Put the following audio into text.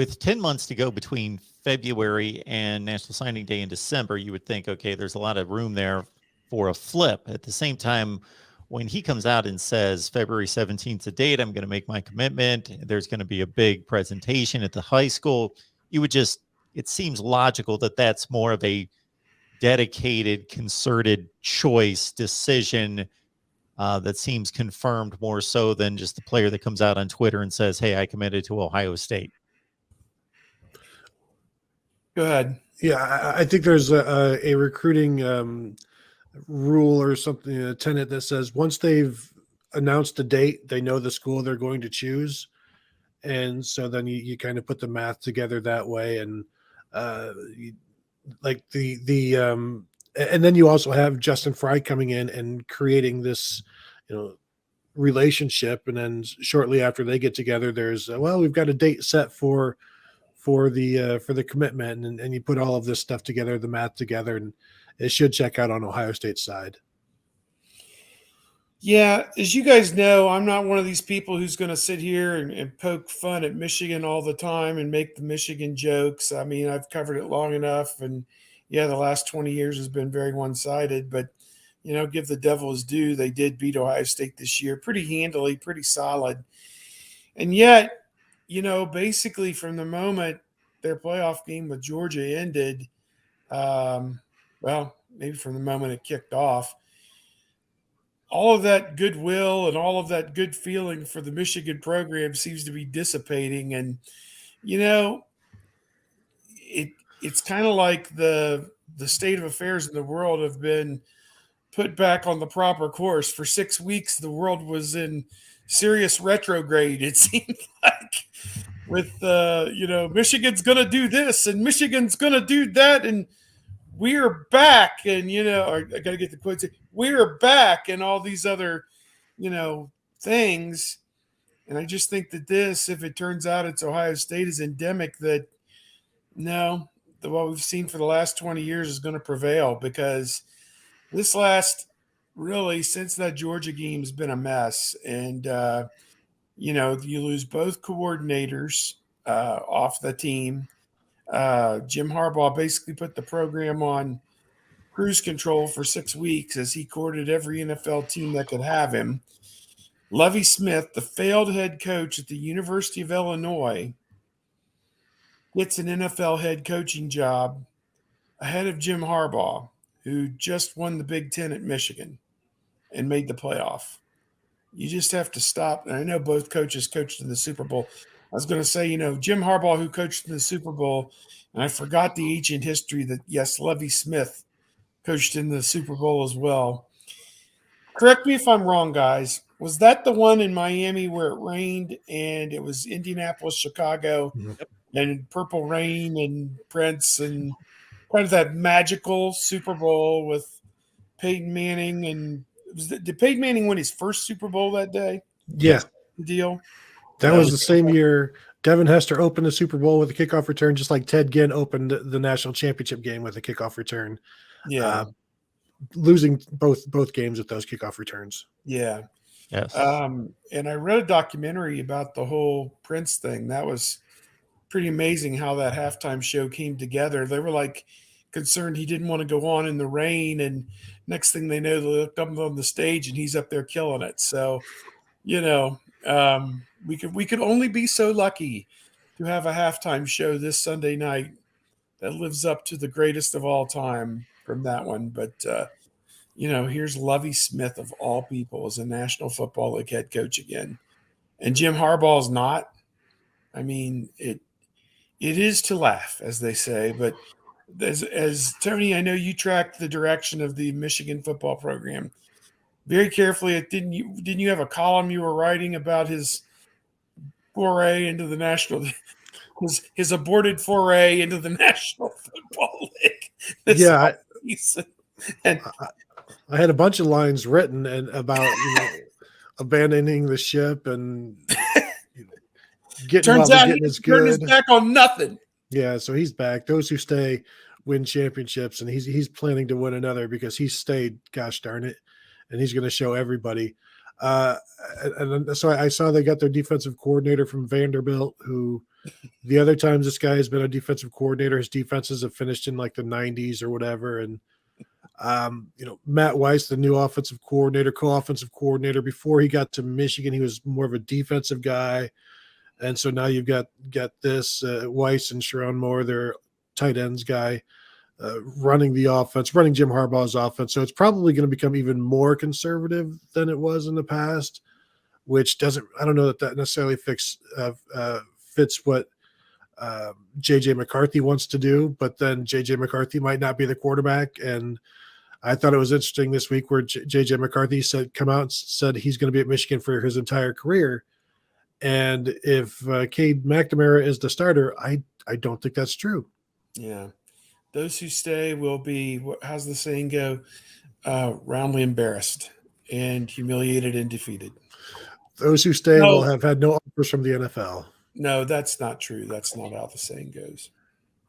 with 10 months to go between February and National Signing Day in December, you would think, okay, there's a lot of room there for a flip. At the same time, when he comes out and says February 17th to date, I'm going to make my commitment, there's going to be a big presentation at the high school, it seems logical that that's more of a dedicated, concerted choice decision that seems confirmed more so than just the player that comes out on Twitter and says, hey, I committed to Ohio State. Go ahead. Yeah, I think there's a recruiting rule or something, a tenet that says once they've announced a date, they know the school they're going to choose. And so then you kind of put the math together that way. And like and then you also have Justin Fry coming in and creating this, relationship. And then shortly after they get together, there's, we've got a date set for the commitment, and you put all of this stuff together, the math together, and it should check out on Ohio State's side. Yeah, as you guys know, I'm not one of these people who's going to sit here and poke fun at Michigan all the time and make the Michigan jokes. I mean, I've covered it long enough, and yeah, the last 20 years has been very one-sided, but give the devil his due. They did beat Ohio State this year pretty handily, pretty solid. And yet, basically from the moment their playoff game with Georgia ended, maybe from the moment it kicked off, all of that goodwill and all of that good feeling for the Michigan program seems to be dissipating. And, it's kind of like the state of affairs in the world have been put back on the proper course. For 6 weeks, the world was in serious retrograde, it seemed like, with, Michigan's going to do this and Michigan's going to do that. And we're back. And, I got to get the quotes. We're back and all these other, things. And I just think that this, if it turns out it's Ohio State, is endemic, that what we've seen for the last 20 years is going to prevail, because this since that Georgia game has been a mess. And, you lose both coordinators off the team. Jim Harbaugh basically put the program on cruise control for 6 weeks as he courted every NFL team that could have him. Lovie Smith, the failed head coach at the University of Illinois, gets an NFL head coaching job ahead of Jim Harbaugh, who just won the Big Ten at Michigan and made the playoff. You just have to stop. And I know both coaches coached in the Super Bowl. I was going to say, Jim Harbaugh, who coached in the Super Bowl, and I forgot the ancient history that, yes, Lovie Smith coached in the Super Bowl as well. Correct me if I'm wrong, guys. Was that the one in Miami where it rained and it was Indianapolis, Chicago, and Purple Rain and Prince, and kind of that magical Super Bowl with Peyton Manning? And did Peyton Manning win his first Super Bowl that day? Yeah. The deal? That was the same year Devin Hester opened the Super Bowl with a kickoff return, just like Ted Ginn opened the national championship game with a kickoff return. Yeah. Losing both games with those kickoff returns. Yeah. Yes. And I read a documentary about the whole Prince thing. That was pretty amazing how that halftime show came together. They were like concerned he didn't want to go on in the rain, and next thing they know, they looked up on the stage and he's up there killing it. So, we could only be so lucky to have a halftime show this Sunday night that lives up to the greatest of all time from that one. But here's Lovie Smith of all people as a National Football League head coach again, and Jim Harbaugh's not. I mean, it is to laugh, as they say. But as Tony, I know you tracked the direction of the Michigan football program very carefully. Didn't you have a column you were writing about his foray into the national, his aborted foray into the National Football League? Yeah, and I had a bunch of lines written and about abandoning the ship and turns out he turned his back on nothing. Yeah, so he's back. Those who stay win championships, and he's planning to win another because he stayed. Gosh darn it! And he's going to show everybody. And so I saw they got their defensive coordinator from Vanderbilt, who The other times this guy has been a defensive coordinator, his defenses have finished in like the 90s or whatever. And Matt Weiss, the new offensive coordinator, co-offensive coordinator, before he got to Michigan, he was more of a defensive guy. And so now you've got this Weiss and Sharon Moore, their tight ends guy, running the offense, running Jim Harbaugh's offense. So it's probably going to become even more conservative than it was in the past, which I don't know that necessarily fits what JJ McCarthy wants to do, but then JJ McCarthy might not be the quarterback. And I thought it was interesting this week where JJ McCarthy come out and said he's going to be at Michigan for his entire career. And if Cade McNamara is the starter, I don't think that's true. Yeah. Those who stay will be, how's the saying go? Roundly embarrassed and humiliated and defeated. Those who stay will have had no offers from the NFL. No, that's not true. That's not how the saying goes.